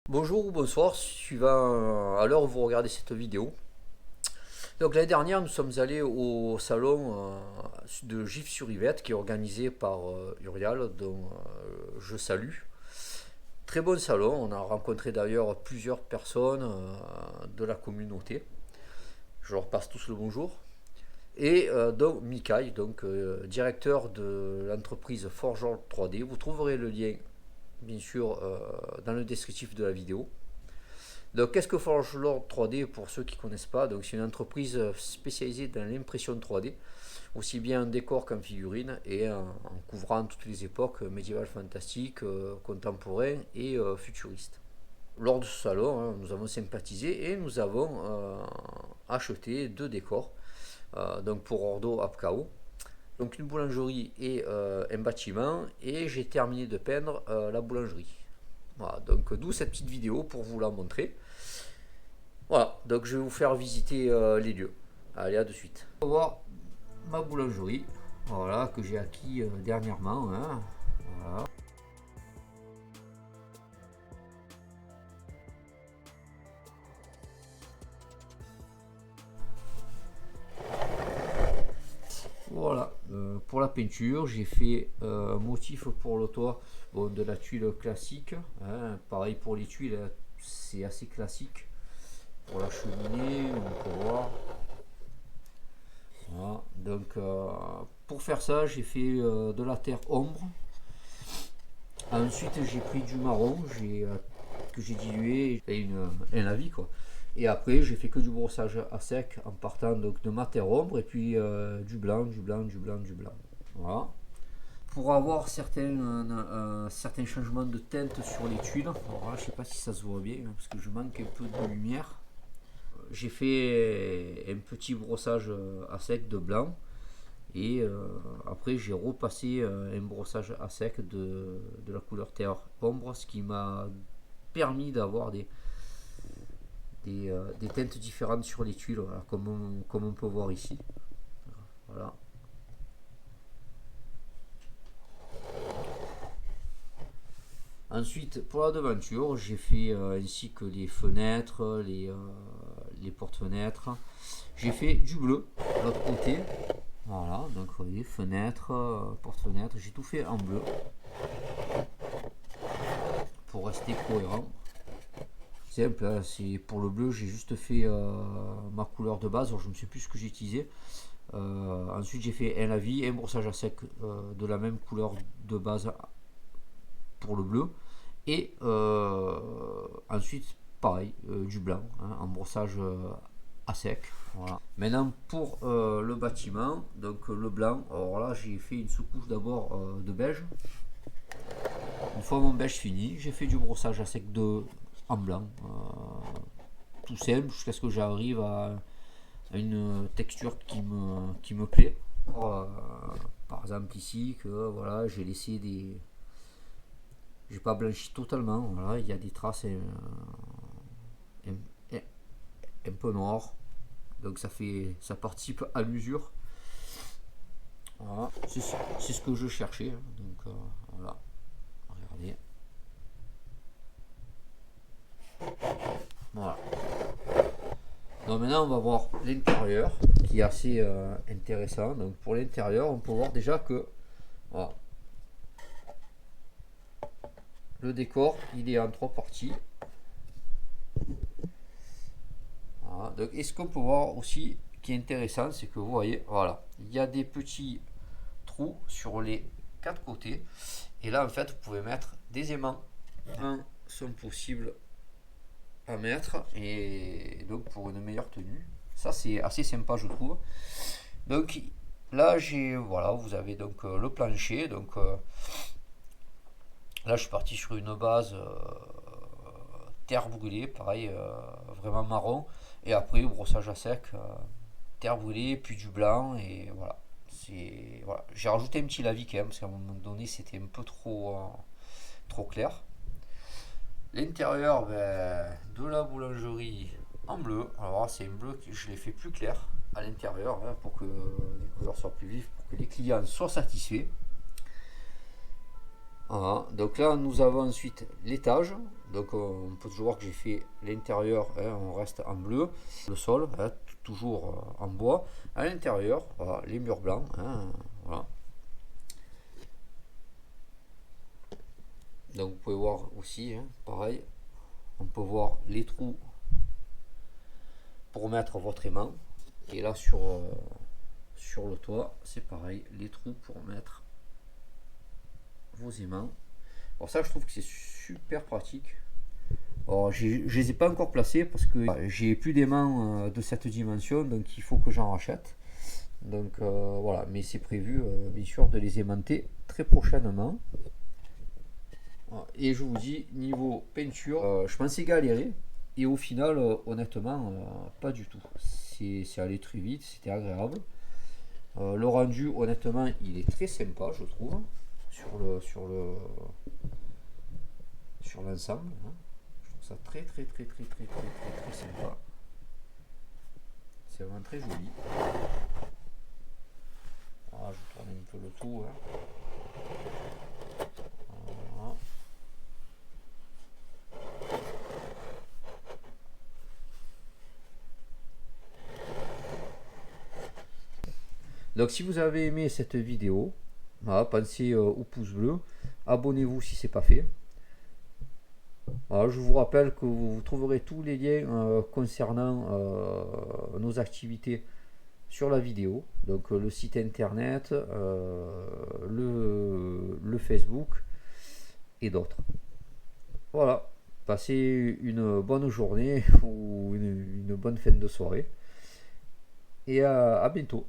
Bonjour ou bonsoir, suivant à l'heure où vous regardez cette vidéo. Donc l'année dernière, nous sommes allés au salon de Gif-sur-Yvette qui est organisé par Urial, dont je salue. Très bon salon, on a rencontré d'ailleurs plusieurs personnes de la communauté. Je leur passe tous le bonjour. Et donc Mikaï, directeur de l'entreprise Forgeant 3D. Vous trouverez le lien, bien sûr, dans le descriptif de la vidéo. Donc, qu'est-ce que Forgelord 3D pour ceux qui ne connaissent pas? Donc, c'est une entreprise spécialisée dans l'impression 3D, aussi bien en décor qu'en figurine, et en couvrant toutes les époques médiévales fantastiques, contemporains et futuristes. Lors de ce salon, hein, nous avons sympathisé et nous avons acheté deux décors, donc pour Ordo Apkao, donc une boulangerie et un bâtiment, et j'ai terminé de peindre la boulangerie. Voilà, donc d'où cette petite vidéo pour vous la montrer. Voilà, donc je vais vous faire visiter les lieux. Allez, à de suite. On va voir ma boulangerie, voilà, que j'ai acquis dernièrement, hein. Voilà. Voilà, pour la peinture, j'ai fait un motif pour le toit, bon, de la tuile classique, hein. Pareil pour les tuiles, c'est assez classique. Pour la cheminée, on peut voir. Voilà. Donc, pour faire ça, j'ai fait de la terre ombre. Ensuite, j'ai pris du marron que j'ai dilué et un avis quoi. Et après, j'ai fait que du brossage à sec en partant donc de ma terre ombre et puis du blanc, du blanc, du blanc, du blanc. Voilà. Pour avoir certains changements de teinte sur les tuiles, alors là, je sais pas si ça se voit bien hein, parce que je manque un peu de lumière. J'ai fait un petit brossage à sec de blanc. Et après, j'ai repassé un brossage à sec de la couleur terre ombre, ce qui m'a permis d'avoir des teintes différentes sur les tuiles, voilà, comme on peut voir ici. Voilà. Ensuite, pour la devanture, j'ai fait ainsi que les fenêtres, les porte-fenêtres. J'ai fait du bleu de l'autre côté. Voilà, donc vous voyez, fenêtres, porte-fenêtres, j'ai tout fait en bleu pour rester cohérent. Simple, hein, c'est pour le bleu, j'ai juste fait ma couleur de base, alors je ne sais plus ce que j'ai utilisé. Ensuite, j'ai fait un lavis, un brossage à sec de la même couleur de base pour le bleu. Et ensuite, pareil, du blanc, hein, en brossage à sec. Voilà. Maintenant, pour le bâtiment, donc le blanc, alors là, j'ai fait une sous-couche d'abord de beige. Une fois mon beige fini, j'ai fait du brossage à sec en blanc. Tout simple, jusqu'à ce que j'arrive à une texture qui me plaît. Par exemple ici, que voilà, j'ai laissé des... J'ai pas blanchi totalement, voilà, il y a des traces un, un peu noires. Donc ça participe à l'usure. Voilà, c'est ce que je cherchais. Donc voilà, regardez. Voilà. Donc maintenant on va voir l'intérieur qui est assez intéressant. Donc pour l'intérieur, on peut voir déjà que voilà, le décor il est en trois parties. Voilà. Donc, et ce qu'on peut voir aussi qui est intéressant, c'est que vous voyez, voilà, il y a des petits trous sur les quatre côtés. Et là, en fait, vous pouvez mettre des aimants. Un sont possibles à mettre et donc pour une meilleure tenue. Ça, c'est assez sympa, je trouve. Donc là, voilà, vous avez donc le plancher. Donc là, je suis parti sur une base terre brûlée, pareil, vraiment marron. Et après, brossage à sec, terre brûlée, puis du blanc, et voilà. Voilà. J'ai rajouté un petit lavis quand même, parce qu'à un moment donné, c'était un peu trop clair. L'intérieur de la boulangerie en bleu. Alors c'est un bleu que je l'ai fait plus clair à l'intérieur hein, pour que les couleurs soient plus vives, pour que les clients soient satisfaits. Voilà. Donc là, nous avons ensuite l'étage. Donc on peut toujours voir que j'ai fait l'intérieur, hein, on reste en bleu. Le sol, hein, toujours en bois. À l'intérieur, voilà, les murs blancs. Hein, voilà. Donc vous pouvez voir aussi, hein, pareil, on peut voir les trous pour mettre votre aimant. Et là sur le toit, c'est pareil, les trous pour mettre vos aimants. Alors ça, je trouve que c'est super pratique. Alors, je ne les ai pas encore placés parce que j'ai plus d'aimants de cette dimension, donc il faut que j'en rachète. Donc voilà, mais c'est prévu bien sûr de les aimanter très prochainement. Et je vous dis, niveau peinture, je pensais galérer. Et au final, honnêtement, pas du tout. C'est allé très vite, c'était agréable. Le rendu, honnêtement, il est très sympa, je trouve, sur l'ensemble. Hein. Je trouve ça très sympa. C'est vraiment très joli. Voilà, je tourne un peu le tout. Hein. Voilà. Donc si vous avez aimé cette vidéo, voilà, pensez au pouce bleu, abonnez-vous si ce n'est pas fait. Voilà, je vous rappelle que vous trouverez tous les liens concernant nos activités sur la vidéo, donc le site internet, le Facebook et d'autres. Voilà, passez une bonne journée ou une bonne fin de soirée et à bientôt.